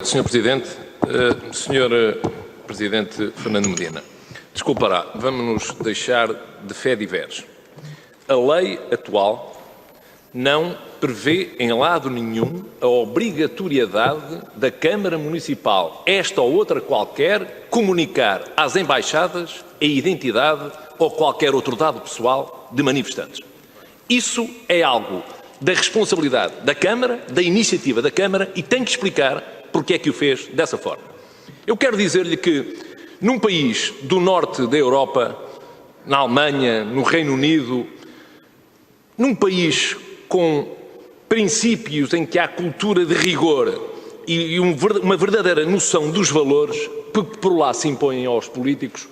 Sr. Presidente, Sr. Presidente Fernando Medina, desculpará, vamos nos deixar de fé diversos. A lei atual não prevê em lado nenhum a obrigatoriedade da Câmara Municipal, esta ou outra qualquer, comunicar às embaixadas a identidade ou qualquer outro dado pessoal de manifestantes. Isso é algo da responsabilidade da Câmara, da iniciativa da Câmara, e tem que explicar porque é que o fez dessa forma. Eu quero dizer-lhe que, num país do norte da Europa, na Alemanha, no Reino Unido, num país com princípios em que há cultura de rigor e uma verdadeira noção dos valores que por lá se impõem aos políticos,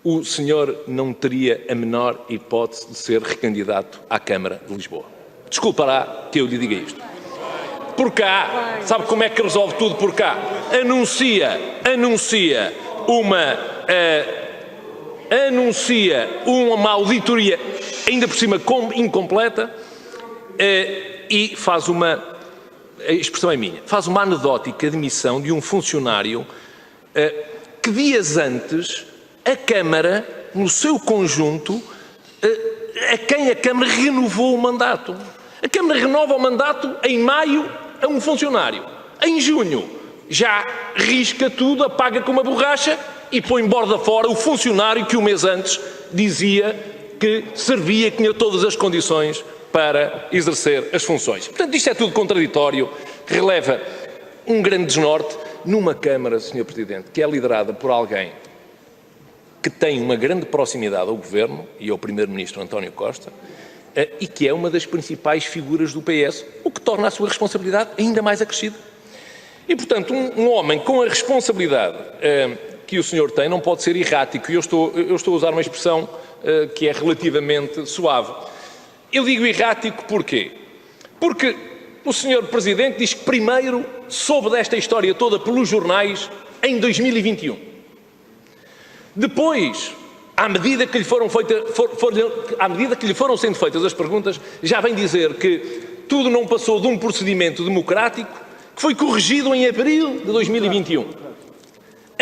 o senhor não teria a menor hipótese de ser recandidato à Câmara de Lisboa. Desculpará que eu lhe diga isto. Por cá, sabe como é que resolve tudo por cá? Anuncia uma auditoria, ainda por cima incompleta, e faz a expressão é minha, faz uma anedótica demissão de um funcionário que dias antes a Câmara, no seu conjunto, a quem a Câmara renovou o mandato. A Câmara renova o mandato em maio a um funcionário. Em junho já risca tudo, apaga com uma borracha e põe borda fora o funcionário que um mês antes dizia que servia, que tinha todas as condições para exercer as funções. Portanto, isto é tudo contraditório, releva um grande desnorte numa Câmara, Sr. Presidente, que é liderada por alguém que tem uma grande proximidade ao Governo e ao Primeiro-Ministro António Costa, e que é uma das principais figuras do PS, o que torna a sua responsabilidade ainda mais acrescida. E, portanto, um homem com a responsabilidade que o senhor tem não pode ser errático, e eu estou a usar uma expressão que é relativamente suave. Eu digo errático porquê? Porque o senhor Presidente diz que primeiro soube desta história toda pelos jornais em 2021. Depois, à medida que lhe foram sendo feitas as perguntas, já vem dizer que tudo não passou de um procedimento democrático que foi corrigido em abril de 2021.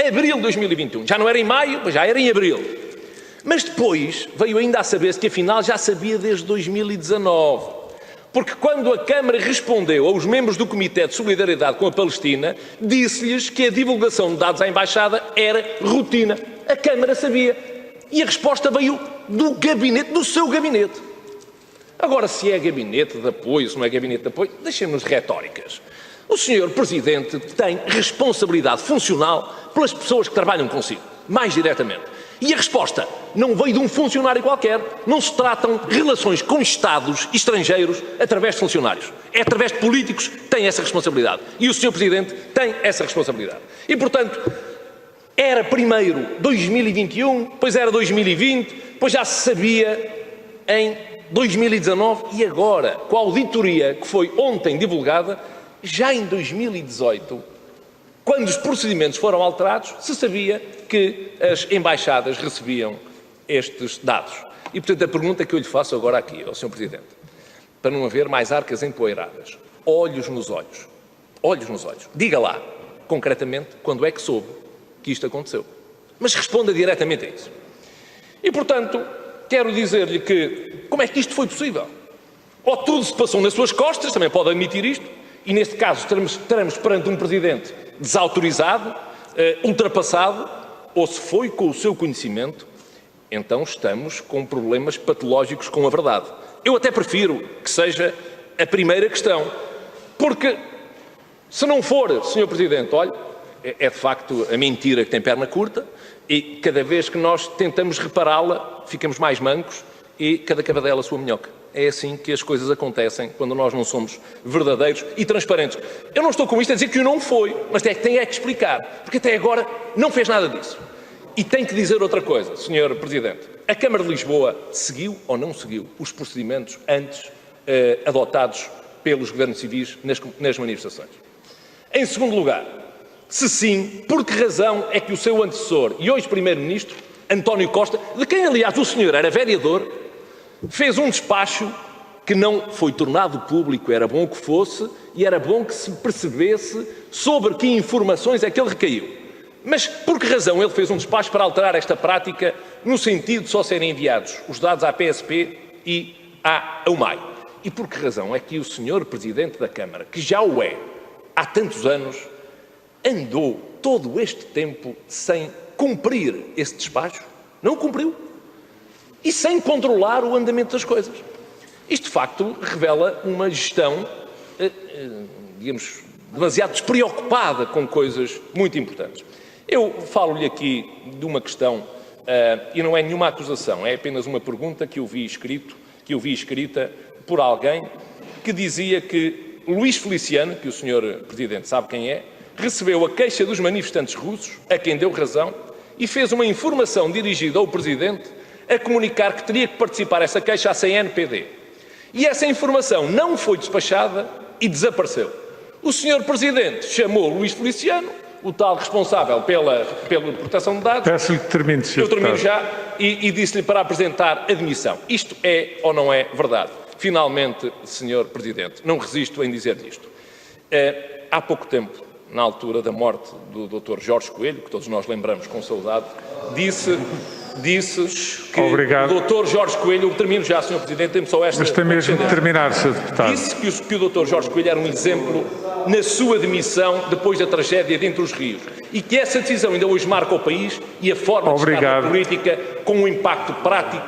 Abril de 2021. Já não era em maio, mas já era em abril. Mas depois veio ainda a saber-se que afinal já sabia desde 2019. Porque quando a Câmara respondeu aos membros do Comitê de Solidariedade com a Palestina, disse-lhes que a divulgação de dados à Embaixada era rotina. A Câmara sabia. E a resposta veio do gabinete, do seu gabinete. Agora, se é gabinete de apoio, se não é gabinete de apoio, deixemos retóricas. O senhor Presidente tem responsabilidade funcional pelas pessoas que trabalham consigo, mais diretamente. E a resposta não veio de um funcionário qualquer. Não se tratam relações com Estados estrangeiros através de funcionários. É através de políticos que têm essa responsabilidade. E o senhor Presidente tem essa responsabilidade. E, portanto, era primeiro 2021, depois era 2020, depois já se sabia em 2019 e agora, com a auditoria que foi ontem divulgada, já em 2018, quando os procedimentos foram alterados, se sabia que as embaixadas recebiam estes dados. E, portanto, a pergunta que eu lhe faço agora aqui, ao Sr. Presidente, para não haver mais arcas empoeiradas, olhos nos olhos, diga lá, concretamente, quando é que soube que isto aconteceu. Mas responda diretamente a isso. E, portanto, quero dizer-lhe que, como é que isto foi possível? Ou tudo se passou nas suas costas, também pode admitir isto, e neste caso estaremos perante um Presidente desautorizado, ultrapassado, ou se foi com o seu conhecimento, então estamos com problemas patológicos com a verdade. Eu até prefiro que seja a primeira questão, porque se não for, Sr. Presidente, olha, é de facto a mentira que tem perna curta e cada vez que nós tentamos repará-la, ficamos mais mancos e cada cavadela a sua minhoca. É assim que as coisas acontecem quando nós não somos verdadeiros e transparentes. Eu não estou com isto a dizer que o não foi, mas tem que explicar, porque até agora não fez nada disso. E tem que dizer outra coisa, Sr. Presidente. A Câmara de Lisboa seguiu ou não seguiu os procedimentos antes adotados pelos governos civis nas manifestações? Em segundo lugar, se sim, por que razão é que o seu antecessor e hoje Primeiro-Ministro, António Costa, de quem aliás o senhor era vereador, fez um despacho que não foi tornado público, era bom que fosse, e era bom que se percebesse sobre que informações é que ele recaiu. Mas por que razão ele fez um despacho para alterar esta prática no sentido de só serem enviados os dados à PSP e à UMAI? E por que razão é que o senhor Presidente da Câmara, que já o é há tantos anos, andou todo este tempo sem cumprir esse despacho? Não cumpriu. E sem controlar o andamento das coisas. Isto, de facto, revela uma gestão, digamos, demasiado despreocupada com coisas muito importantes. Eu falo-lhe aqui de uma questão, e não é nenhuma acusação, é apenas uma pergunta que eu vi escrita por alguém que dizia que Luís Feliciano, que o Sr. Presidente sabe quem é, recebeu a queixa dos manifestantes russos, a quem deu razão, e fez uma informação dirigida ao Presidente a comunicar que teria que participar essa queixa à CNPD. E essa informação não foi despachada e desapareceu. O Sr. Presidente chamou Luís Feliciano, o tal responsável pela proteção de dados. Peço-lhe que termine, Sr. Eu termino já e disse-lhe para apresentar admissão. Isto é ou não é verdade? Finalmente, Sr. Presidente, não resisto em dizer isto. Há pouco tempo, na altura da morte do Dr. Jorge Coelho, que todos nós lembramos com saudade, disse que Obrigado. o Dr. Jorge Coelho, eu termino já, Sr. Presidente, temos só esta... Mas tem mesmo de terminar, Sr. Deputado. Disse que o Dr. Jorge Coelho era um exemplo na sua demissão depois da tragédia de Entre os Rios e que essa decisão ainda hoje marca o país e a forma de estar na política com um impacto prático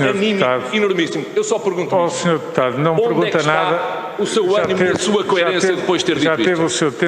e anímico enormíssimo. Eu só pergunto Sr. Deputado, não pergunta nada. O seu ânimo e a sua coerência depois de ter dito isto? Já teve o seu tempo.